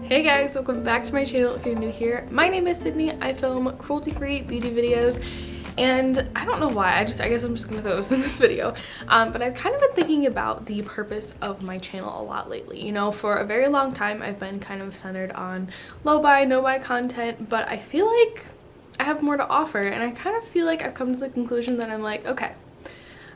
Hey guys, welcome back to my channel if you're new here. My name is Sydney. I film cruelty-free beauty videos and I don't know why, I guess I'm just gonna throw this in this video. But I've kind of been thinking about the purpose of my channel a lot lately. You know, for a very long time I've been kind of centered on low buy, no buy content, but I feel like I have more to offer, and I kind of feel like I've come to the conclusion that I'm like, okay,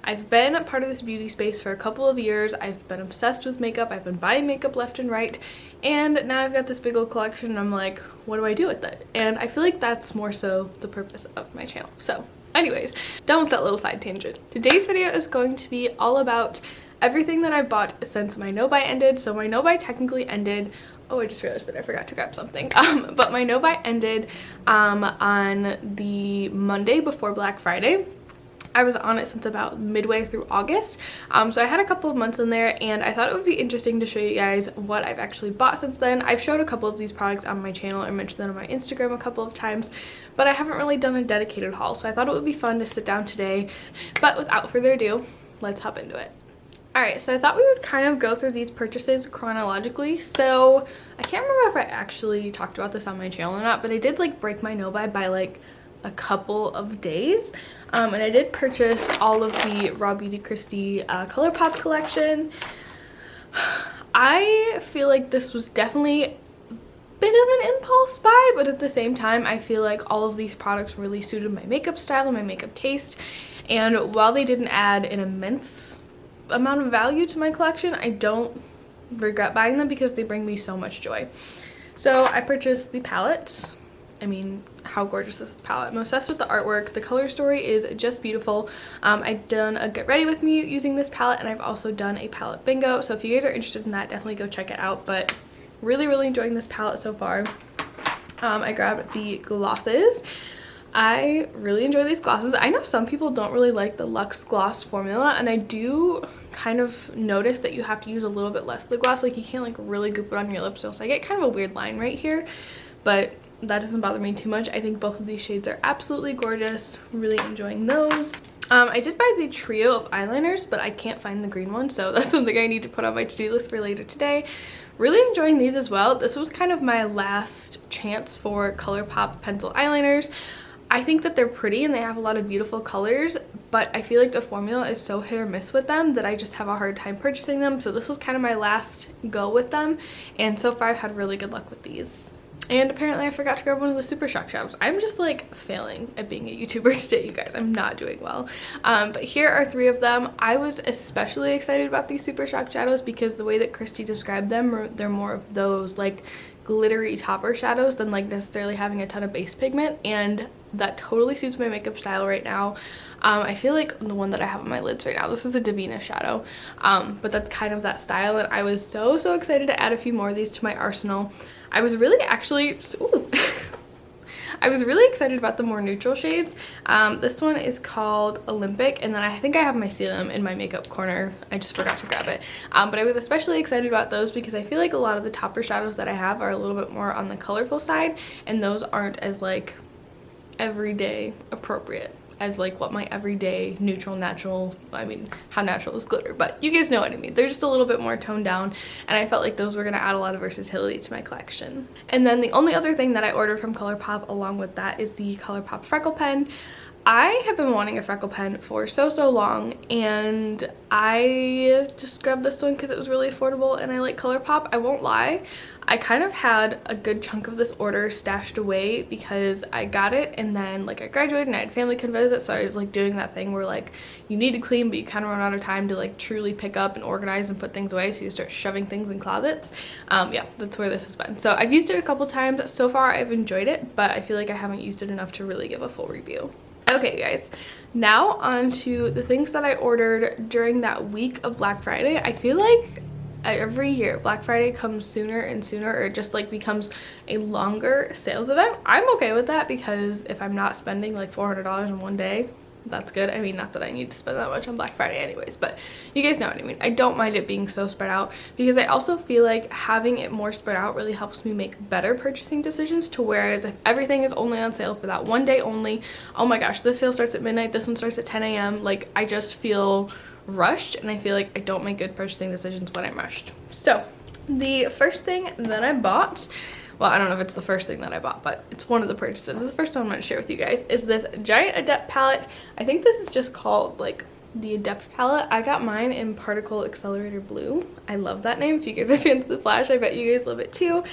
I've been a part of this beauty space for a couple of years. I've been obsessed with makeup. I've been buying makeup left and right. And now I've got this big old collection and I'm like, what do I do with it? And I feel like that's more so the purpose of my channel. So anyways, done with that little side tangent. Today's video is going to be all about everything that I've bought since my no buy ended. So my no buy technically ended, oh, I just realized that I forgot to grab something. But my no buy ended on the Monday before Black Friday. I was on it since about midway through August, so I had a couple of months in there, and I thought it would be interesting to show you guys what I've actually bought since then. I've showed a couple of these products on my channel and mentioned them on my Instagram a couple of times, but I haven't really done a dedicated haul, so I thought it would be fun to sit down today. But without further ado, let's hop into it. Alright, so I thought we would kind of go through these purchases chronologically. So I can't remember if I actually talked about this on my channel or not, but I did like break my no buy by like a couple of days. And I did purchase all of the Raw Beauty Kristi ColourPop collection. I feel like this was definitely a bit of an impulse buy, but at the same time I feel like all of these products really suited my makeup style and my makeup taste. And while they didn't add an immense amount of value to my collection, I don't regret buying them because they bring me so much joy. So I purchased the palette. I mean, how gorgeous is this palette? I'm obsessed with the artwork. The color story is just beautiful. I've done a get ready with me using this palette, and I've also done a palette bingo. So if you guys are interested in that, definitely go check it out. But really enjoying this palette so far. I grabbed the glosses. I really enjoy these glosses. I know some people don't really like the Luxe Gloss formula, and I do kind of notice that you have to use a little bit less of the gloss. Like, you can't like really goop it on your lips, so I get kind of a weird line right here, but that doesn't bother me too much. I think both of these shades are absolutely gorgeous. Really enjoying those. I did buy the trio of eyeliners, but I can't find the green one, so that's something I need to put on my to-do list for later today. Really enjoying these as well. This was kind of my last chance for ColourPop pencil eyeliners. I think that they're pretty and they have a lot of beautiful colors, but I feel like the formula is so hit or miss with them that I just have a hard time purchasing them. So this was kind of my last go with them, and so far I've had really good luck with these. And apparently I forgot to grab one of the Super Shock shadows. I'm just like failing at being a YouTuber today, you guys. I'm not doing well. But here are three of them. I was especially excited about these Super Shock shadows because the way that Kristi described them, they're more of those like glittery topper shadows than like necessarily having a ton of base pigment, and that totally suits my makeup style right now. I feel like the one that I have on my lids right now, this is a Davina shadow, but that's kind of that style, and I was so excited to add a few more of these to my arsenal. I was really actually I was really excited about the more neutral shades. This one is called Olympic, and then I think I have my Serum in my makeup corner. I just forgot to grab it. But I was especially excited about those because I feel like a lot of the topper shadows that I have are a little bit more on the colorful side, and those aren't as like everyday appropriate as like what my everyday neutral natural, I mean, how natural is glitter, but you guys know what I mean. They're just a little bit more toned down, and I felt like those were going to add a lot of versatility to my collection. And then the only other thing that I ordered from ColourPop along with that is the ColourPop freckle pen. I have been wanting a freckle pen for so long, and I just grabbed this one because it was really affordable and I like ColourPop. I won't lie, I kind of had a good chunk of this order stashed away because I got it and then like I graduated and I had family come visit, so I was like doing that thing where like you need to clean but you kind of run out of time to like truly pick up and organize and put things away, so you start shoving things in closets. Yeah, that's where this has been. So I've used it a couple times so far. I've enjoyed it, but I feel like I haven't used it enough to really give a full review. Okay guys, now on to the things that I ordered during that week of Black Friday. I feel like every year Black Friday comes sooner and sooner, or it just like becomes a longer sales event. I'm okay with that because if I'm not spending like $400 in one day, that's good. I mean, not that I need to spend that much on Black Friday anyways, but you guys know what I mean. I don't mind it being so spread out because I also feel like having it more spread out really helps me make better purchasing decisions, to whereas if everything is only on sale for that one day only, oh my gosh, this sale starts at midnight, this one starts at 10 a.m. like I just feel rushed, and I feel like I don't make good purchasing decisions when I'm rushed. So The first thing that I bought, well, I don't know if it's the first thing that I bought, but it's one of the purchases. This is the first time I'm going to share with you guys, is this giant Adept palette. I think this is just called like the Adept palette. I got mine in Particle Accelerator Blue. I love that name. If you guys are fans of the Flash, I bet you guys love it too.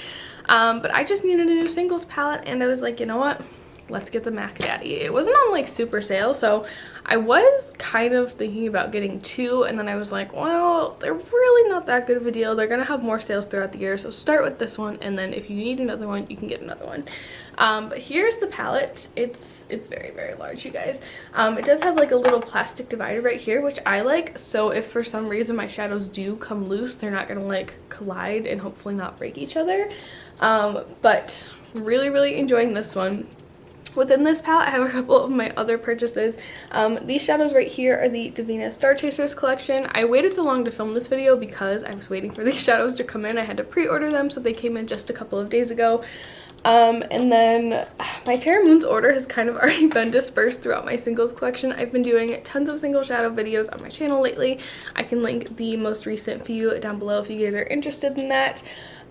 But I just needed a new singles palette, and I was like, you know what? Let's get the Mac Daddy. It wasn't on like super sale, so I was kind of thinking about getting two, and then I was like, well, they're really not that good of a deal. They're gonna have more sales throughout the year, so start with this one, and then if you need another one, you can get another one. But here's the palette. It's very, very large, you guys. It does have like a little plastic divider right here, which I like, so if for some reason my shadows do come loose, they're not gonna like collide and hopefully not break each other. But really, really enjoying this one. Within this palette, I have a couple of my other purchases. These shadows right here are the Divina Star Chasers collection. I waited so long to film this video because I was waiting for these shadows to come in. I had to pre-order them, so they came in just a couple of days ago. And then my Terra Moons order has kind of already been dispersed throughout my singles collection. I've been doing tons of single shadow videos on my channel lately. I can link the most recent few down below if you guys are interested in that.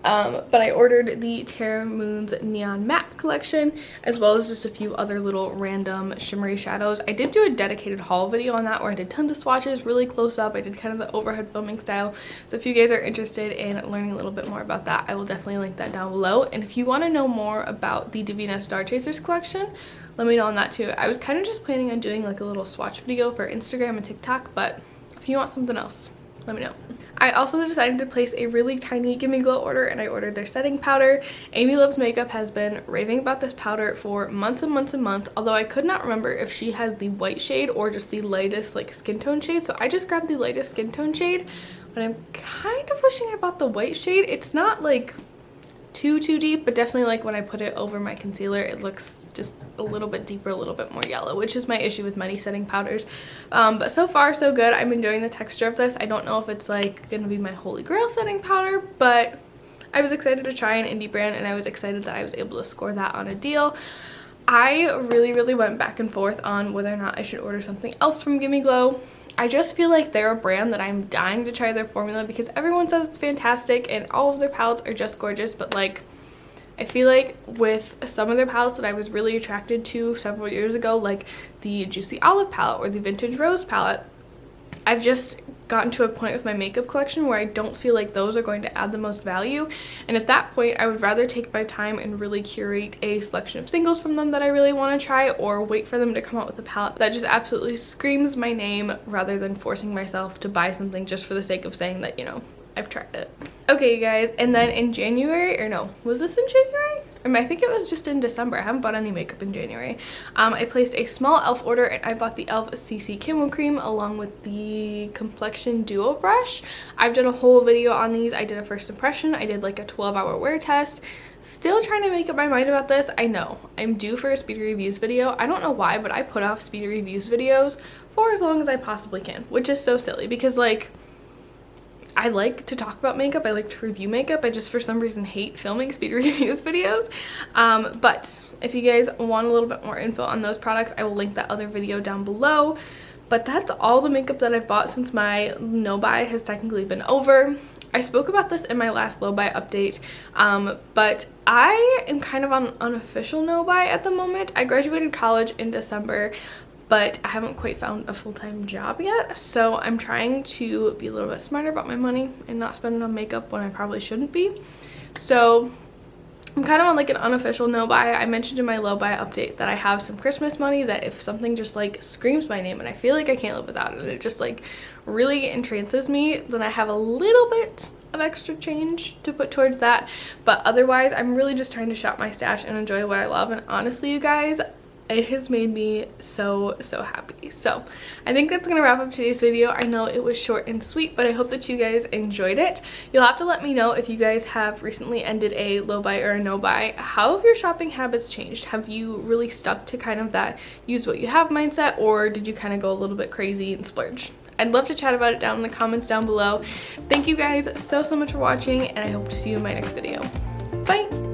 But I ordered the Terra Moons Neon Mattes collection, as well as just a few other little random shimmery shadows. I did do a dedicated haul video on that where I did tons of swatches, really close up. I did kind of the overhead filming style. So if you guys are interested in learning a little bit more about that, I will definitely link that down below. And if you want to know more about the Divina Star Chasers collection, let me know on that too. I was kind of just planning on doing like a little swatch video for Instagram and TikTok, but if you want something else, let me know. I also decided to place a really tiny Gimme Glow order, and I ordered their setting powder. Amy Loves Makeup has been raving about this powder for months and months and months, although I could not remember if she has the white shade or just the lightest like skin tone shade, so I just grabbed the lightest skin tone shade, but I'm kind of wishing I bought the white shade. It's not like too deep, but definitely like when I put it over my concealer, it looks just a little bit deeper, a little bit more yellow, which is my issue with many setting powders. But so far so good. I'm enjoying the texture of this. I don't know if it's like gonna be my holy grail setting powder, but I was excited to try an indie brand, and I was excited that I was able to score that on a deal. I really went back and forth on whether or not I should order something else from Gimme Glow. I just feel like they're a brand that I'm dying to try their formula because everyone says it's fantastic and all of their palettes are just gorgeous, but like I feel like with some of their palettes that I was really attracted to several years ago, like the Juicy Olive palette or the Vintage Rose palette, I've just gotten to a point with my makeup collection where I don't feel like those are going to add the most value, and at that point I would rather take my time and really curate a selection of singles from them that I really want to try, or wait for them to come out with a palette that just absolutely screams my name rather than forcing myself to buy something just for the sake of saying that, you know, I've tried it. Okay, you guys, and then in January, or no, was this in January? I think it was just in December. I haven't bought any makeup in January. I placed a small e.l.f. order, and I bought the e.l.f. CC Camo Cream along with the Complexion Duo Brush. I've done a whole video on these. I did a first impression. I did like a 12-hour wear test. Still trying to make up my mind about this. I know I'm due for a speedy reviews video. I don't know why, but I put off speedy reviews videos for as long as I possibly can, which is so silly because like I like to talk about makeup, I like to review makeup, I just for some reason hate filming speed reviews videos. But if you guys want a little bit more info on those products, I will link that other video down below. But that's all the makeup that I've bought since my no-buy has technically been over. I spoke about this in my last low-buy update, but I am kind of on an unofficial no-buy at the moment. I graduated college in December, but I haven't quite found a full-time job yet, so I'm trying to be a little bit smarter about my money and not spend it on makeup when I probably shouldn't be. So I'm kind of on like an unofficial no-buy. I mentioned in my low-buy update that I have some Christmas money that if something just like screams my name and I feel like I can't live without it and it just like really entrances me, then I have a little bit of extra change to put towards that. But otherwise, I'm really just trying to shop my stash and enjoy what I love. And honestly, you guys, it has made me so happy. So I think that's gonna wrap up today's video. I know it was short and sweet, but I hope that you guys enjoyed it. You'll have to let me know if you guys have recently ended a low buy or a no buy. How have your shopping habits changed? Have you really stuck to kind of that use what you have mindset, or did you kind of go a little bit crazy and splurge? I'd love to chat about it down in the comments down below. Thank you guys so much for watching, and I hope to see you in my next video. Bye!